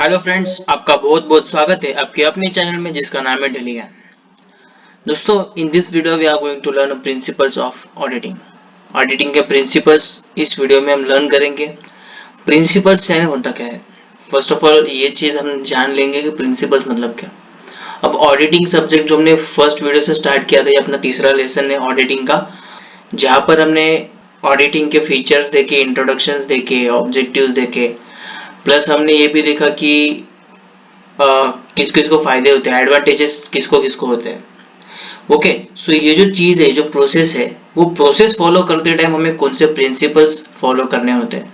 Hello friends, आपका बहुत बहुत स्वागत है आपके अपने चैनल में जिसका नाम है डेली ज्ञान। दोस्तों, in this video we are going to learn principles of auditing. Auditing के प्रिंसिपल्स इस वीडियो में हम लर्न करेंगे। प्रिंसिपल्स यानी होता क्या है। फर्स्ट ऑफ ऑल ये चीज हम जान लेंगे कि प्रिंसिपल्स मतलब क्या। अब ऑडिटिंग सब्जेक्ट जो हमने फर्स्ट वीडियो से स्टार्ट किया था, ये अपना तीसरा लेसन है ऑडिटिंग का, जहाँ पर हमने ऑडिटिंग के फीचर्स देखे, इंट्रोडक्शंस देखे, ऑब्जेक्टिव्स देखे, प्लस हमने ये भी देखा कि किस किस को फायदे होते हैं, एडवांटेजेस किसको किसको होते हैं। ओके, सो ये जो चीज है, जो प्रोसेस है, वो प्रोसेस फॉलो करते टाइम हमें कौन से प्रिंसिपल्स फॉलो करने होते हैं,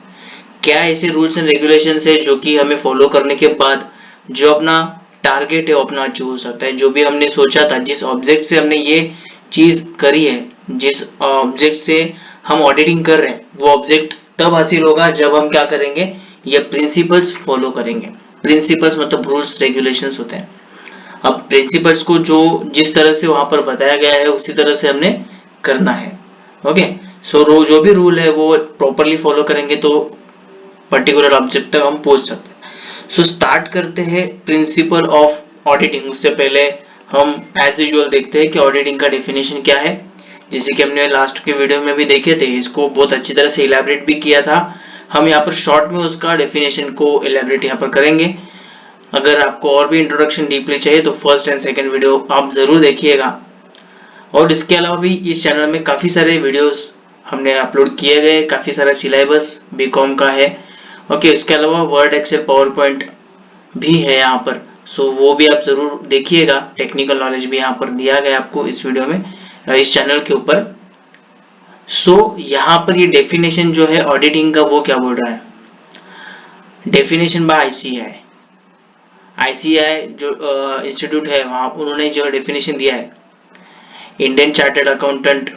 क्या ऐसे रूल्स एंड रेगुलेशंस है जो कि हमें फॉलो करने के बाद जो अपना टारगेट है वो अपना अचीव हो सकता है। जो भी हमने सोचा था, जिस ऑब्जेक्ट से हमने ये चीज करी है, जिस ऑब्जेक्ट से हम ऑडिटिंग कर रहे हैं, वो ऑब्जेक्ट तब हासिल होगा जब हम क्या करेंगे, ये प्रिंसिपल्स फॉलो करेंगे। प्रिंसिपल्स मतलब रूल्स रेगुलेशंस होते हैं। अब प्रिंसिपल्स को जो जिस तरह से वहां पर बताया गया है उसी तरह से हमने करना है। ओके, सो जो भी रूल है वो प्रॉपरली फॉलो करेंगे तो पर्टिकुलर ऑब्जेक्ट तक हम पहुंच सकते हैं। सो स्टार्ट करते हैं प्रिंसिपल ऑफ ऑडिटिंग। उससे पहले हम एज यूजुअल देखते हैं कि ऑडिटिंग का डेफिनेशन क्या है। जैसे कि हमने लास्ट के वीडियो में भी देखे थे, इसको बहुत अच्छी तरह से इलेबरेट भी किया था। हम यहाँ पर शॉर्ट में उसका डेफिनेशन को इलेबरेट यहाँ पर करेंगे। अगर आपको और भी इंट्रोडक्शन डीपली चाहिए तो फर्स्ट एंड सेकंड वीडियो आप जरूर देखिएगा। और इसके अलावा भी इस चैनल में काफी सारे वीडियोस हमने अपलोड किए गए, काफी सारा सिलेबस बीकॉम का है। ओके, इसके अलावा वर्ड, एक्सेल, पावर पॉइंट भी है यहाँ पर, सो वो भी आप जरूर देखिएगा। टेक्निकल नॉलेज भी यहाँ पर दिया गया आपको इस वीडियो में, इस चैनल के ऊपर। सो यहाँ पर ये डेफिनेशन जो है ऑडिटिंग का, वो क्या बोल रहा है। डेफिनेशन बाय आईसीआई जो इंस्टीट्यूट है, वहां उन्होंने जो डेफिनेशन दिया है, इंडियन चार्टर्ड अकाउंटेंट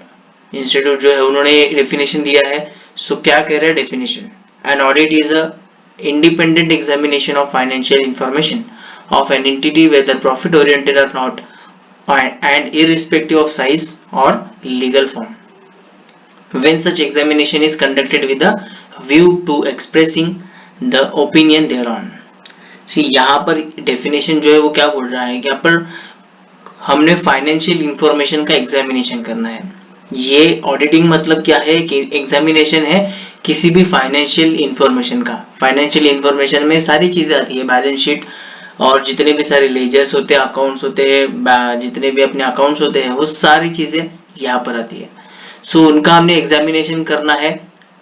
इंस्टीट्यूट जो है, उन्होंने डेफिनेशन दिया है। सो क्या कह रहा है definition, an audit is a independent examination of financial information of an entity whether profit oriented or not, and irrespective of size or legal form, when such examination is conducted with a view to expressing the opinion thereon। सी यहाँ पर definition जो है वो क्या बोल रहा है कि यहाँ पर हमने फाइनेंशियल इंफॉर्मेशन का एग्जामिनेशन करना है। ये ऑडिटिंग मतलब क्या है कि एग्जामिनेशन है किसी भी फाइनेंशियल इंफॉर्मेशन का। फाइनेंशियल इंफॉर्मेशन में सारी चीजें आती है, बैलेंस शीट और जितने भी सारे लेजर्स होते हैं, अकाउंट्स होते हैं, जितने भी अपने अकाउंट्स होते हैं, वो सारी चीजें यहाँ पर आती है। सो उनका हमने एग्जामिनेशन करना है।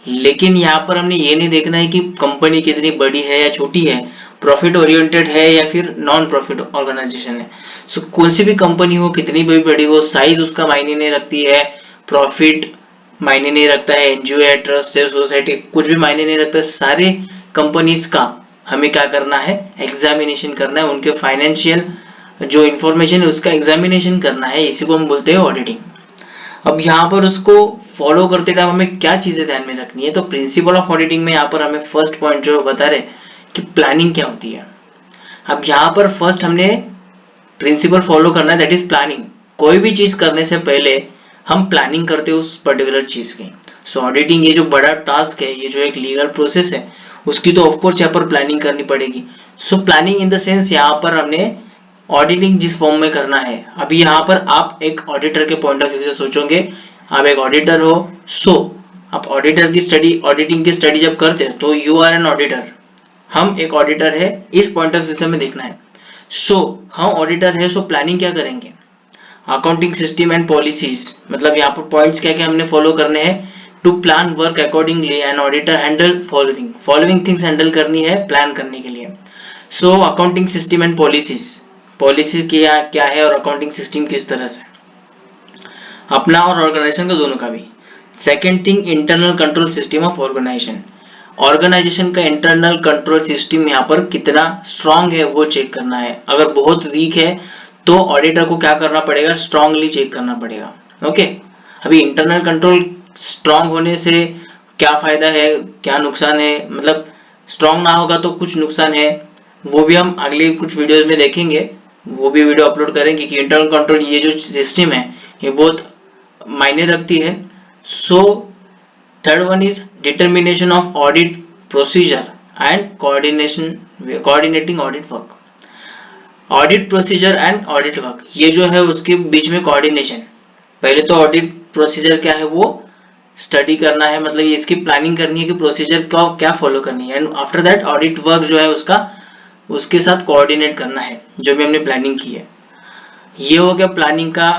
लेकिन यहाँ पर हमने ये नहीं देखना है कि कंपनी कितनी बड़ी है या छोटी है, प्रॉफिट ओरिएंटेड है या फिर नॉन प्रॉफिट ऑर्गेनाइजेशन है। सो कौन सी भी कंपनी हो, कितनी भी बड़ी हो, साइज उसका मायने नहीं रखती है, प्रॉफिट मायने नहीं रखता है, एनजीओ है, ट्रस्ट है, सोसाइटी, कुछ भी मायने नहीं रखता। सारे कंपनीज का हमें क्या करना है, एग्जामिनेशन करना है। उनके फाइनेंशियल जो इंफॉर्मेशन है उसका एग्जामिनेशन करना है, इसी को हम बोलते हैं ऑडिटिंग। अब यहाँ पर उसको फॉलो करते टाइम हमें क्या चीजें ध्यान में रखनी है, तो प्रिंसिपल ऑफ ऑडिटिंग में यहाँ पर हमें फर्स्ट पॉइंट जो बता रहे कि प्लानिंग क्या होती है। अब यहाँ पर फर्स्ट हमने प्रिंसिपल फॉलो करना है, दैट इज प्लानिंग। कोई भी चीज करने से पहले हम प्लानिंग करते हैं उस पर्टिकुलर चीज की। सो ऑडिटिंग ये जो बड़ा टास्क है, ये जो एक लीगल प्रोसेस है, उसकी तो ऑफकोर्स यहाँ पर प्लानिंग करनी पड़ेगी। So planning in the sense यहाँ पर हमने ऑडिटिंग जिस फॉर्म में करना है। अभी यहाँ पर आप एक ऑडिटर के पॉइंट ऑफ व्यू से सोचोगे, आप एक ऑडिटर हो, सो आप ऑडिटर की स्टडी, ऑडिटिंग की स्टडी जब करते हो तो यू आर एन ऑडिटर। हम एक ऑडिटर है, इस पॉइंट ऑफ व्यू से हमें देखना है। सो हम ऑडिटर है, सो प्लानिंग क्या करेंगे, अकाउंटिंग सिस्टम एंड पॉलिसीज, मतलब यहाँ पर पॉइंट्स क्या क्या हमने फॉलो करने हैं। To plan work accordingly and auditor handle following things handle करनी है प्लान करने के लिए। So accounting system and policy क्या है और अकाउंटिंग सिस्टम किस तरह से, अपना और ऑर्गेनाइजेशन का दोनों का भी। Second thing, internal control system of organisation का इंटरनल कंट्रोल सिस्टम यहाँ पर कितना स्ट्रांग है वो चेक करना है। अगर बहुत वीक है तो ऑडिटर को क्या करना पड़ेगा, स्ट्रांगली चेक करना पड़ेगा। ओके, अभी इंटरनल कंट्रोल स्ट्रांग होने से क्या फायदा है, क्या नुकसान है, मतलब स्ट्रांग ना होगा तो कुछ नुकसान है, वो भी हम अगले कुछ वीडियोस में देखेंगे, वो भी वीडियो अपलोड करेंगे कि इंटरनल कंट्रोल ये जो सिस्टम है ये बहुत मायने रखती है। So third one is determination of audit procedure and coordination coordinating audit work, audit procedure and audit work, ये जो है उसके बीच में कोऑर्डिनेशन। पहले तो ऑडिट प्रोसीजर क्या है वो स्टडी करना है, मतलब ये इसकी प्लानिंग करनी है कि प्रोसीजर को क्या फॉलो करनी है, and after that audit work जो है उसका उसके साथ कोऑर्डिनेट करना है जो भी हमने प्लानिंग की है। ये हो गया प्लानिंग का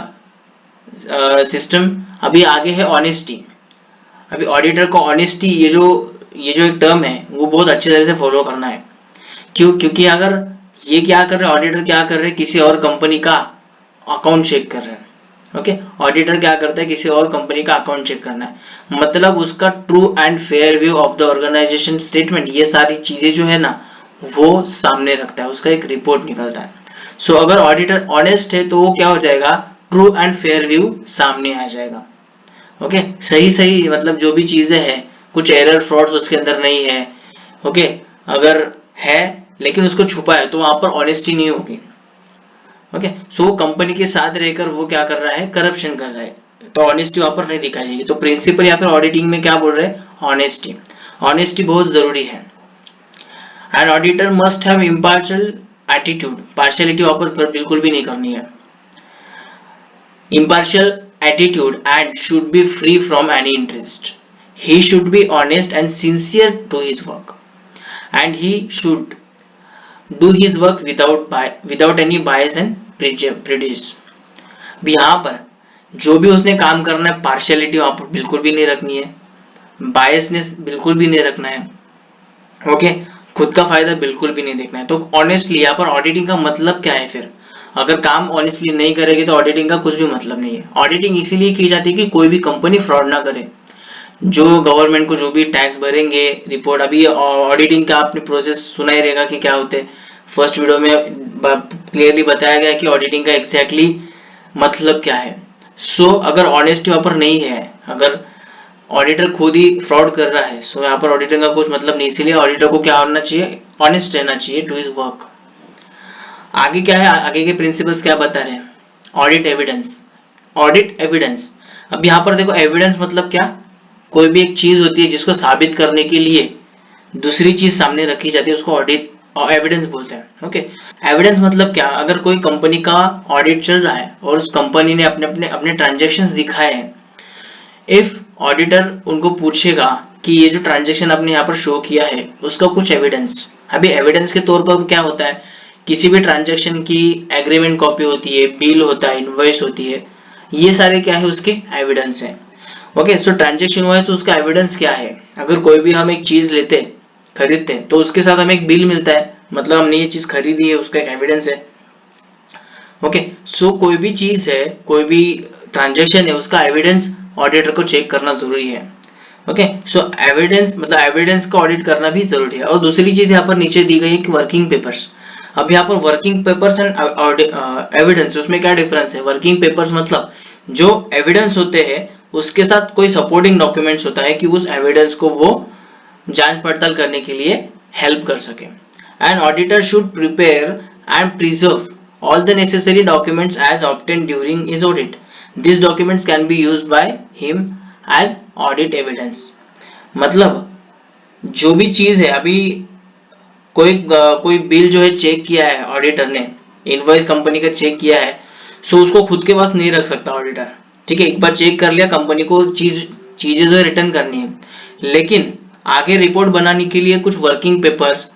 सिस्टम। अभी आगे है ऑनेस्टी। अभी ऑडिटर को ऑनेस्टी ये जो एक टर्म है वो बहुत अच्छी तरह से फॉलो करना है। क्यों? क्योंकि अगर ये क्या कर रहे हैं, ऑडिटर क्या कर रहे हैं, किसी और कंपनी का अकाउंट चेक कर रहे हैं। ओके, ऑडिटर क्या करता है, किसी और कंपनी का अकाउंट चेक करना है, मतलब उसका true and fair view of the organisation statement, ये सारी चीजें जो है ना वो सामने रखता है, उसका एक रिपोर्ट निकलता है। सो अगर ऑडिटर ऑनेस्ट है तो वो क्या हो जाएगा, ट्रू एंड फेयर व्यू सामने आ जाएगा। ओके, सही मतलब जो भी चीजें हैं, कुछ एरर फ्रॉड्स उसके अंदर नहीं है। ओके, अगर है लेकिन उसको छुपा है तो वहां पर ऑनेस्टी नहीं होगी। ओके, सो कंपनी के साथ रहकर वो क्या कर रहा है, करप्शन कर रहा है, तो ऑनेस्टी वहां पर नहीं दिखाई जाएगी। तो प्रिंसिपल यहाँ पर ऑडिटिंग में क्या बोल रहे हैं, ऑनेस्टी। ऑनेस्टी बहुत जरूरी है। And auditor must have impartial attitude, partiality वहां पर बिल्कुल भी नहीं करनी है। Impartial attitude and should be free from any interest. He should be honest and sincere to his work, and he should do his work without any bias and prejudice. भी यहाँ पर जो भी उसने काम करना है, पार्शियलिटी वहां पर बिल्कुल भी नहीं रखनी है, बायसनेस बिल्कुल भी नहीं रखना है। ओके, खुद का फायदा बिल्कुल भी नहीं देखना है। तो ऑनेस्टली यहाँ पर ऑडिटिंग का मतलब क्या है फिर? अगर काम ऑनेस्टली नहीं करेगी तो ऑडिटिंग का कुछ भी मतलब नहीं है। ऑडिटिंग इसीलिए की जाती है कि कोई भी कंपनी फ्रॉड ना करे। जो गवर्नमेंट को जो भी टैक्स भरेंगे, रिपोर्ट, अभी ऑडिटिंग का आपने प्रोसेस सुना ही रहेगा कि क्या होते हैं। फर्स्ट वीडियो में क्लियरली बताया गया कि ऑडिटिंग का एग्जैक्टली मतलब क्या है। सो अगर ऑनेस्टी वहां पर नहीं है, अगर ऑडिटर खुद ही फ्रॉड कर रहा है, सो यहाँ पर ऑडिटिंग का कुछ मतलब नहीं। इसीलिए ऑडिटर को क्या होना चाहिए, ऑनेस्ट रहना चाहिए टू हिज वर्क। आगे क्या है, आगे के प्रिंसिपल्स क्या बता रहे हैं, ऑडिट एविडेंस। ऑडिट एविडेंस, अब यहाँ पर देखो एविडेंस मतलब क्या, कोई भी एक चीज होती है जिसको साबित करने के लिए दूसरी चीज सामने रखी जाती है, उसको ऑडिट एविडेंस बोलते हैं। ओके, एविडेंस मतलब क्या, अगर कोई कंपनी का ऑडिट चल रहा है और उस कंपनी ने अपने ट्रांजैक्शंस दिखाए हैं, इफ ऑडिटर उनको पूछेगा कि ये जो ट्रांजैक्शन आपने यहाँ पर शो किया है उसका कुछ एविडेंस। अभी एविडेंस के तौर पर क्या होता है, किसी भी ट्रांजैक्शन की एग्रीमेंट कॉपी होती है, बिल होता है, इनवॉइस होती है, ये सारे क्या है उसके एविडेंस है। ओके, सो ट्रांजैक्शन हुआ है तो उसका एविडेंस क्या है। अगर कोई भी हम एक चीज लेते, खरीदते, तो उसके साथ हमें एक बिल मिलता है, मतलब हमने ये चीज खरीदी है, उसका एक एविडेंस है। ओके, सो कोई भी चीज है, कोई भी ट्रांजैक्शन है, उसका एविडेंस ऑडिटर को चेक करना जरूरी है। ओके, सो एविडेंस मतलब एविडेंस का ऑडिट करना भी जरूरी है। और दूसरी चीज यहाँ पर नीचे दी गई है कि वर्किंग पेपर्स। अब यहाँ पर वर्किंग पेपर्स एंड एविडेंस, उसमें क्या डिफरेंस है। वर्किंग पेपर्स मतलब जो एविडेंस होते हैं उसके साथ कोई सपोर्टिंग डॉक्यूमेंट्स होता है कि उस एविडेंस को वो जांच पड़ताल करने के लिए हेल्प कर सके। And auditor should prepare and preserve all the necessary documents as obtained during his audit. This documents can be used by him as audit evidence. मतलब जो भी चीज है, अभी कोई बिल जो है चेक किया है ऑडिटर ने, इनवॉइस कंपनी का चेक किया है, सो उसको खुद के पास नहीं रख सकता ऑडिटर। ठीक है, एक बार चेक कर लिया, कंपनी को चीजें जो है रिटर्न करनी है, लेकिन आगे रिपोर्ट बनाने के लिए कुछ वर्किंग पेपर्स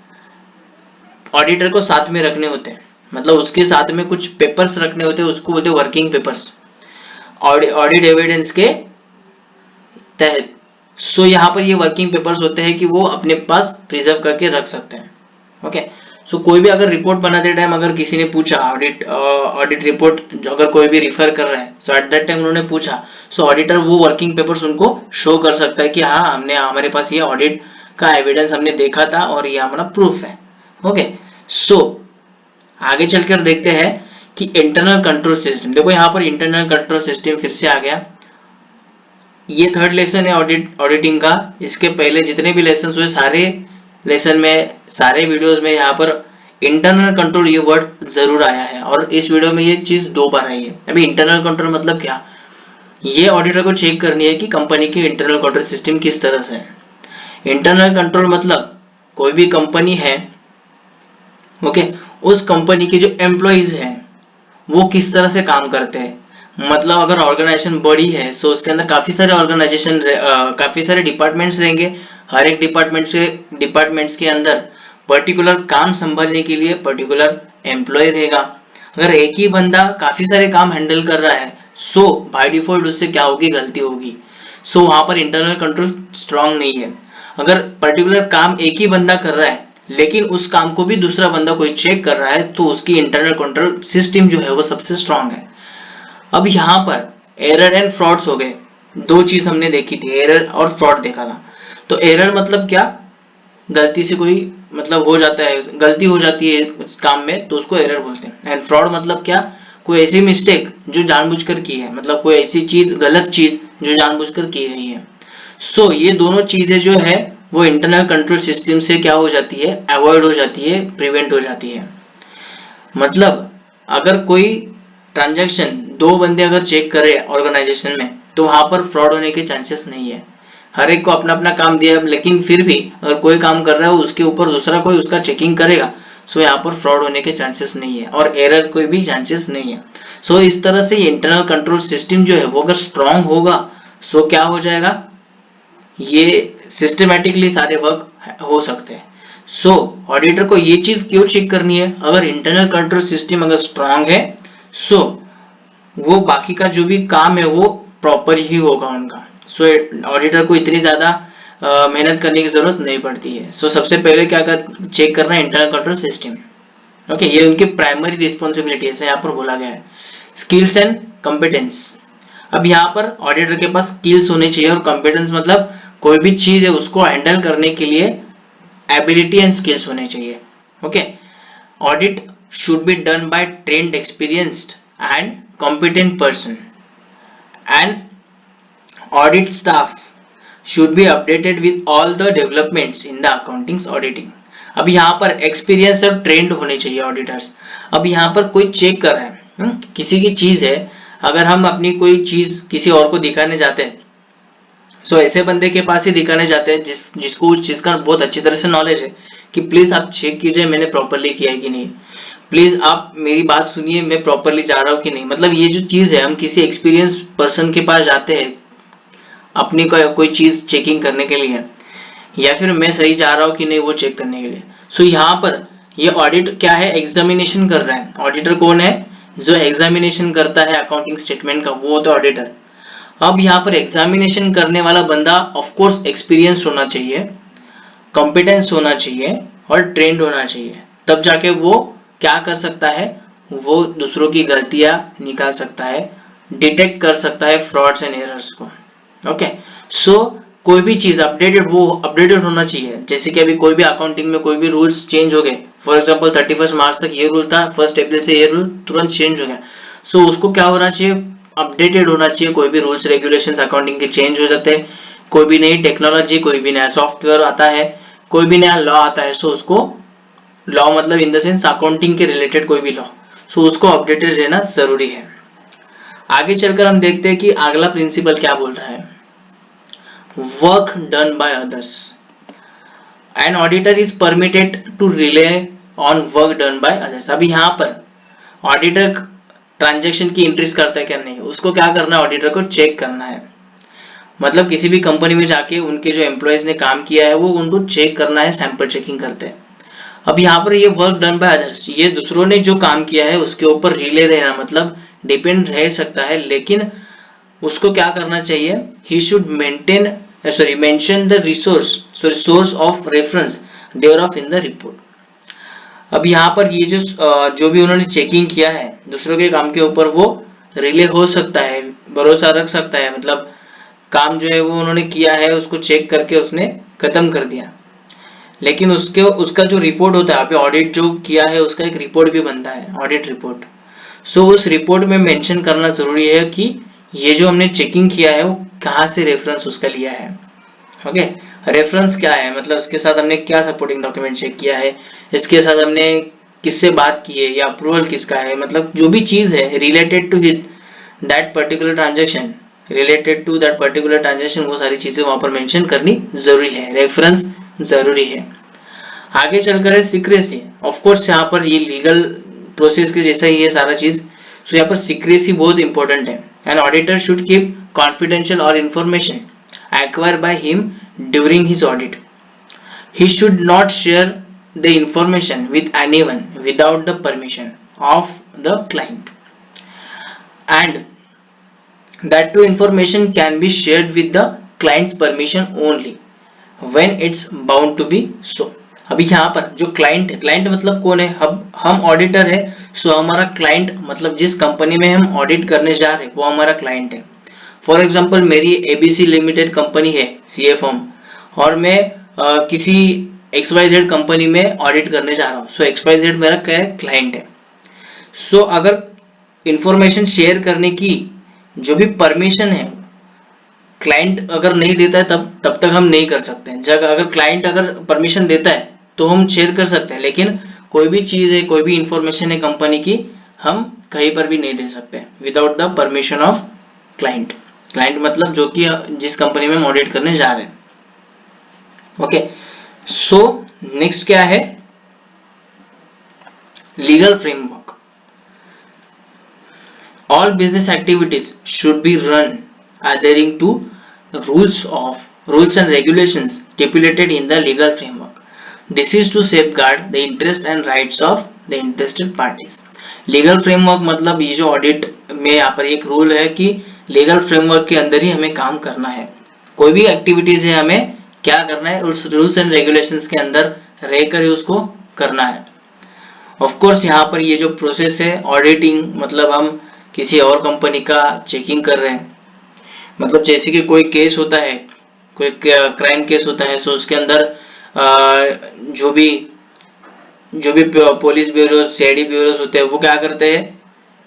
ऑडिटर को साथ में रखने होते हैं, मतलब उसके साथ में कुछ पेपर्स रखने होते हैं, उसको बोलते हैं वर्किंग पेपर्स ऑडिट एविडेंस के तहत। सो यहाँ पर ये वर्किंग पेपर्स होते हैं कि वो अपने पास प्रिजर्व करके रख सकते हैं। ओके, सो कोई भी अगर रिपोर्ट बनाते टाइम अगर किसी ने पूछा, ऑडिट रिपोर्ट अगर कोई भी रिफर कर रहा है, सो एट दैट टाइम उन्होंने पूछा, सो ऑडिटर वो वर्किंग पेपर्स उनको शो कर सकता है कि हाँ, हमारे पास ये ऑडिट का एविडेंस हमने देखा था और ये हमारा प्रूफ है। ओके, सो आगे चलकर देखते हैं कि इंटरनल कंट्रोल सिस्टम। देखो यहाँ पर इंटरनल कंट्रोल सिस्टम फिर से आ गया। ये थर्ड लेसन है ऑडिटिंग का। इसके पहले जितने भी लेसन हुए, सारे लेसन में, सारे वीडियोस में यहाँ पर इंटरनल कंट्रोल ये वर्ड जरूर आया है, और इस वीडियो में ये चीज 2 बार आई है। अभी इंटरनल कंट्रोल मतलब क्या, ये ऑडिटर को चेक करनी है कि कंपनी की इंटरनल कंट्रोल सिस्टम किस तरह से है। इंटरनल कंट्रोल मतलब कोई भी कंपनी है, ओके, उस कंपनी के जो एम्प्लॉइज हैं वो किस तरह से काम करते हैं। मतलब अगर ऑर्गेनाइजेशन बड़ी है सो उसके अंदर काफी सारे डिपार्टमेंट्स रहेंगे। हर एक डिपार्टमेंट्स के अंदर पर्टिकुलर काम संभालने के लिए पर्टिकुलर एम्प्लॉय रहेगा। अगर एक ही बंदा काफी सारे काम हैंडल कर रहा है सो बाय डिफॉल्ट उससे क्या होगी, गलती होगी। सो वहां पर इंटरनल कंट्रोल स्ट्रांग नहीं है। अगर पर्टिकुलर काम एक ही बंदा कर रहा है लेकिन उस काम को भी दूसरा बंदा कोई चेक कर रहा है तो उसकी इंटरनल कंट्रोल सिस्टम जो है वो सबसे स्ट्रांग है। अब यहाँ पर एरर एंड फ्रॉड्स हो गए, दो चीज हमने देखी थी, एरर और फ्रॉड देखा था। तो एरर मतलब क्या, गलती से कोई मतलब हो जाता है, गलती हो जाती है काम में तो उसको एरर बोलते हैं। एंड फ्रॉड मतलब क्या, कोई ऐसी मिस्टेक जो जानबूझकर की है, मतलब कोई ऐसी चीज, गलत चीज जो जानबूझकर की गई है। सो ये दोनों चीजें जो है वो इंटरनल कंट्रोल सिस्टम से क्या हो जाती है, अवॉइड हो जाती है, प्रिवेंट हो जाती है। मतलब अगर कोई ट्रांजैक्शन दो बंदे अगर चेक करे ऑर्गेनाइजेशन में तो वहां पर फ्रॉड होने के चांसेस नहीं है। हर एक को अपना अपना काम दिया लेकिन फिर भी अगर कोई काम कर रहा है उसके ऊपर दूसरा कोई उसका चेकिंग करेगा सो यहाँ पर फ्रॉड होने के चांसेस नहीं है और एरर कोई भी चांसेस नहीं है। सो इस तरह से इंटरनल कंट्रोल सिस्टम जो है वो अगर स्ट्रांग होगा सो क्या हो जाएगा, ये सिस्टमेटिकली सारे वर्क हो सकते हैं। सो ऑडिटर को ये चीज क्यों चेक करनी है, अगर इंटरनल कंट्रोल सिस्टम अगर स्ट्रांग है सो वो बाकी का जो भी काम है वो प्रॉपर ही होगा उनका। सो ऑडिटर को इतनी ज्यादा मेहनत करने की जरूरत नहीं पड़ती है। सो सबसे पहले क्या चेक करना है, इंटरनल कंट्रोल सिस्टम। ओके, ये उनकी प्राइमरी रिस्पॉन्सिबिलिटी है, यहाँ पर बोला गया है। स्किल्स एंड कॉम्पिटेंस, अब यहाँ पर ऑडिटर के पास स्किल्स होने चाहिए और कॉम्पिटेंस मतलब कोई भी चीज है उसको हैंडल करने के लिए एबिलिटी एंड स्किल्स होने चाहिए। Okay, audit should be done by trained, experienced and competent person and audit staff should be updated with all the developments in the accounting auditing। अब यहाँ पर एक्सपीरियंस और ट्रेंड होने चाहिए ऑडिटर्स। अब यहाँ पर कोई चेक कर रहा है, किसी की चीज है, अगर हम अपनी कोई चीज किसी और को दिखाने जाते हैं सो ऐसे बंदे के पास ही दिखाने जाते हैं जिसको उस चीज का बहुत अच्छी तरह से नॉलेज है कि प्लीज आप चेक कीजिए मैंने प्रॉपरली किया है कि नहीं, प्लीज आप मेरी बात सुनिए मैं प्रॉपरली जा रहा हूँ कि नहीं। मतलब ये जो चीज है, हम किसी एक्सपीरियंस पर्सन के पास जाते हैं अपनी कोई चीज चेकिंग करने के लिए, या फिर मैं सही जा रहा हूँ कि नहीं वो चेक करने के लिए। सो यहाँ पर ये ऑडिट क्या है, एग्जामिनेशन कर रहा है। ऑडिटर कौन है, जो एग्जामिनेशन करता है अकाउंटिंग स्टेटमेंट का, वो होता है ऑडिटर। अब यहाँ पर एग्जामिनेशन करने वाला बंदा ऑफ कोर्स एक्सपीरियंस होना चाहिए, कॉम्पिटेंस होना चाहिए और ट्रेंड होना चाहिए, तब जाके वो क्या कर सकता है, वो दूसरों की गलतियां निकाल सकता है, डिटेक्ट कर सकता है फ्रॉड्स एंड एरर्स को। ओके, सो कोई भी चीज अपडेटेड होना चाहिए। जैसे कि अभी कोई भी अकाउंटिंग में कोई भी रूल्स चेंज हो गए, फॉर एग्जांपल 31 मार्च तक ये रूल था, 1 अप्रैल से ये रूल तुरंत चेंज हो गया। सो उसको क्या होना चाहिए, अपडेटेड होना चाहिए। कोई भी रूल्स रेगुलेशंस अकाउंटिंग के चेंज हो जाते हैं, कोई भी नई टेक्नोलॉजी, कोई भी नया सॉफ्टवेयर आता है, कोई भी नया लॉ आता है, सो उसको लॉ मतलब इन द सेंस अकाउंटिंग के रिलेटेड कोई भी लॉ, सो उसको अपडेटेड रहना जरूरी है। आगे चलकर हम देखते हैं कि अगला प्रिंसिपल क्या बोल रहा है, work done by others. An auditor is permitted to rely on work done by others. अभी यहाँ पर ऑडिटर ट्रांजैक्शन की एंट्रीज करता है क्या नहीं, उसको क्या करना है, ऑडिटर को चेक करना है। मतलब किसी भी कंपनी में जाके उनके जो एम्प्लॉयज ने काम किया है वो उनको चेक करना है, सैंपल चेकिंग करते हैं। अब यहाँ पर ये वर्क डन बाय अदर्स, ये दूसरों ने जो काम किया है उसके ऊपर रिले रहना, मतलब डिपेंड रह सकता है, लेकिन उसको क्या करना चाहिए, he should mention the source of reference thereof in the report. अब यहाँ पर ये जो भी उन्होंने चेकिंग किया है दूसरों के काम के ऊपर, वो रिले हो सकता है, भरोसा रख सकता है। मतलब काम जो है वो उन्होंने किया है उसको चेक करके उसने खत्म कर दिया, लेकिन उसका जो रिपोर्ट होता है, अभी ऑडिट जो किया है उसका एक रिपोर्ट भी बनता है, ऑडिट रिपोर्ट। सो उस रिपोर्ट में मेंशन करना जरूरी है कि ये जो हमने चेकिंग किया है वो कहाँ से रेफरेंस उसका लिया है। ओके, रेफरेंस क्या है, मतलब इसके साथ हमने क्या सपोर्टिंग डॉक्यूमेंट चेक किया है, इसके साथ हमने किससे बात की है या अप्रूवल किसका है, मतलब जो भी चीज है related to that particular transaction, वो सारी चीजें वहां पर मेंशन करनी जरूरी है, रेफरेंस जरूरी है। आगे चलकर है सीक्रेसी। ऑफ कोर्स यहाँ पर ये लीगल प्रोसेस के जैसा ही है सारा चीज, सो यहाँ पर सीक्रेसी बहुत इंपॉर्टेंट है। An auditor should keep confidential और information acquired by him during his audit. He should not share the information with anyone without the permission of the client, and that too information can be shared with the client's permission only when it's bound to be so. अभी यहाँ पर जो client है, client मतलब कौन है, हम auditor है, सो हमारा क्लाइंट मतलब जिस कंपनी में हम ऑडिट करने जा रहे हैं वो हमारा क्लाइंट है। फॉर एग्जाम्पल मेरी एबीसी लिमिटेड कंपनी है सीए फर्म, और मैं किसी XYZ कंपनी में ऑडिट करने जा रहा हूँ, सो XYZ मेरा क्या है, क्लाइंट है। सो अगर इंफॉर्मेशन शेयर करने की जो भी परमिशन है क्लाइंट अगर नहीं देता है तब तक हम नहीं कर सकते हैं। जब अगर क्लाइंट अगर परमिशन देता है तो हम शेयर कर सकते हैं, लेकिन कोई भी चीज है, कोई भी इंफॉर्मेशन है कंपनी की, हम कहीं पर भी नहीं दे सकते without the permission of client. Client मतलब जो कि जिस कंपनी में हम ऑडिट करने जा रहे हैं। ओके, सो नेक्स्ट क्या है, legal framework. All business activities should be run adhering to rules and regulations stipulated in the legal framework. This is to safeguard the interests and rights of the interested parties. Legal framework मतलब ये जो audit में यहाँ पर एक rule है कि legal framework के अंदर ही हमें काम करना है। कोई भी एक्टिविटीज है हमें क्या करना है, उस रूल्स एंड रेगुलेशंस के अंदर रहकर ही उसको करना है। ऑफ कोर्स यहाँ पर ये जो प्रोसेस है ऑडिटिंग, मतलब हम किसी और कंपनी का चेकिंग कर रहे हैं, मतलब जैसे कि कोई केस होता है, कोई क्राइम केस होता है, सो उसके अंदर जो भी पुलिस ब्यूरो, सीआईडी ब्यूरोस होते हैं वो क्या करते हैं,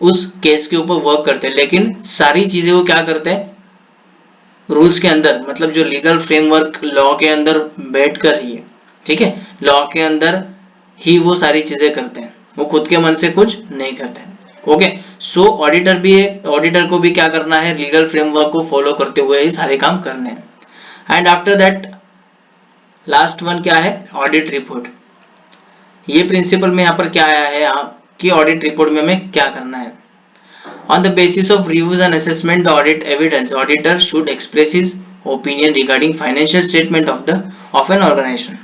उस केस के ऊपर वर्क करते हैं, लेकिन सारी चीजें वो क्या करते हैं, रूल्स के अंदर, मतलब जो लीगल फ्रेमवर्क लॉ के अंदर बैठ कर ही है, ठीक है, लॉ के अंदर ही वो सारी चीजें करते हैं, वो खुद के मन से कुछ नहीं करते हैं। ओके, सो ऑडिटर भी है, ऑडिटर को भी क्या करना है, लीगल फ्रेमवर्क को फॉलो करते हुए ही सारे काम करने हैं। And after that last one क्या है, ऑडिट रिपोर्ट। ये प्रिंसिपल में यहाँ पर क्या आया है कि ऑडिट रिपोर्ट में हमें क्या करना है। On the basis of reviews and assessment the audit evidence, auditor should express his opinion regarding financial statement of an organisation.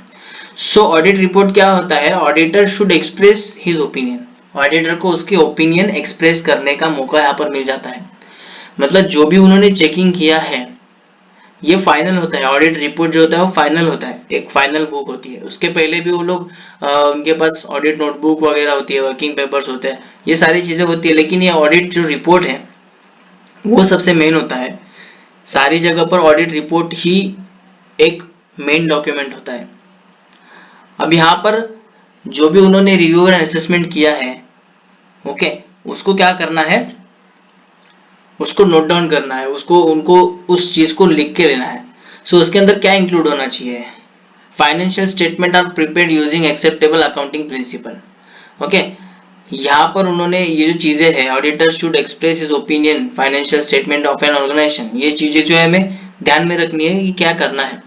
So audit report क्या होता है, auditor should express his opinion, auditor को उसके ओपिनियन एक्सप्रेस करने का मौका यहाँ पर मिल जाता है। मतलब जो भी उन्होंने चेकिंग किया है ये फाइनल होता है, ऑडिट रिपोर्ट जो होता है वो फाइनल होता है, एक फाइनल बुक होती है। उसके पहले भी वो लोग उनके पास ऑडिट नोटबुक वगैरह होती है, वर्किंग पेपर्स होते हैं, ये सारी चीजें होती है, लेकिन ये ऑडिट जो रिपोर्ट है वो सबसे मेन होता है। सारी जगह पर ऑडिट रिपोर्ट ही एक मेन डॉक्यूमेंट होता है। अब यहाँ पर जो भी उन्होंने रिव्यू एंड असेसमेंट किया है, ओके, उसको क्या करना है, उसको नोट डाउन करना है, उनको उस चीज को लिख के लेना है। सो उसके अंदर क्या इंक्लूड होना चाहिए, financial statement are prepared using acceptable accounting principle. Okay, यहाँ पर उन्होंने ये जो चीजें हैं, auditor should express his opinion financial statement of an organisation, ये चीजें जो है हमें ध्यान में रखनी है कि क्या करना है।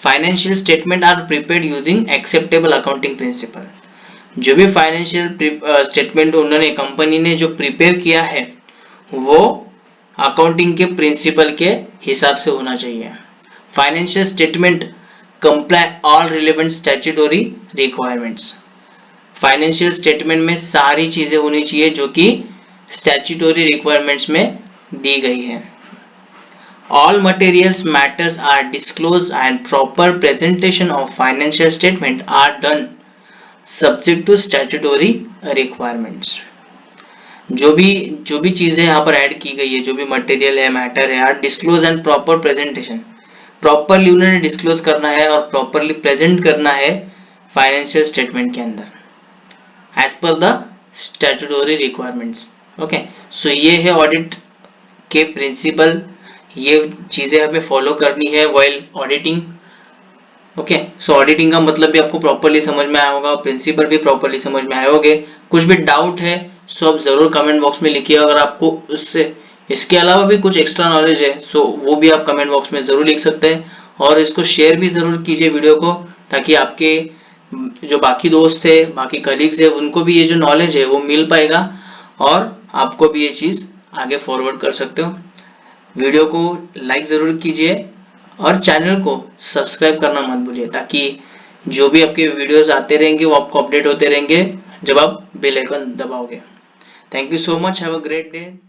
Financial statement are prepared using acceptable accounting principle, जो भी फाइनेंशियल स्टेटमेंट उन्होंने कंपनी ने जो प्रिपेयर किया है वो अकाउंटिंग के प्रिंसिपल के हिसाब से होना चाहिए। Financial statement comply all relevant statutory requirements, financial statement में सारी चीजें होनी चाहिए जो कि स्टैट्यूटरी रिक्वायरमेंट्स में दी गई है। All materials matters are disclosed and proper presentation of financial statement are done subject to statutory requirements. जो भी चीजें यहाँ पर ऐड की गई है, जो भी मटेरियल है, मैटर है, are disclose and proper presentation, properly उन्होंने डिस्क्लोज करना है और प्रॉपरली प्रेजेंट करना है फाइनेंशियल स्टेटमेंट के अंदर as per the statutory requirements. Okay, so ये है ऑडिट के प्रिंसिपल, ये चीजें हमें फॉलो करनी है व्हाइल ऑडिटिंग। ओके, सो ऑडिटिंग का मतलब भी आपको प्रॉपर्ली समझ में आया होगा, प्रिंसिपल भी प्रॉपर्ली समझ में आए होंगे। कुछ भी डाउट है सो आप जरूर कमेंट बॉक्स में लिखिए। अगर आपको उससे इसके अलावा भी कुछ एक्स्ट्रा नॉलेज है सो वो भी आप कमेंट बॉक्स में जरूर लिख सकते हैं, और इसको शेयर भी जरूर कीजिए वीडियो को, ताकि आपके जो बाकी दोस्त है, बाकी कलीग्स है, उनको भी ये जो नॉलेज है वो मिल पाएगा और आपको भी ये चीज़ आगे फॉरवर्ड कर सकते हो। वीडियो को लाइक ज़रूर कीजिए और चैनल को सब्सक्राइब करना मत भूलिए, ताकि जो भी आपके वीडियोस आते रहेंगे वो आपको अपडेट होते रहेंगे जब आप बेल आइकन दबाओगे। Thank you so much, have a great day.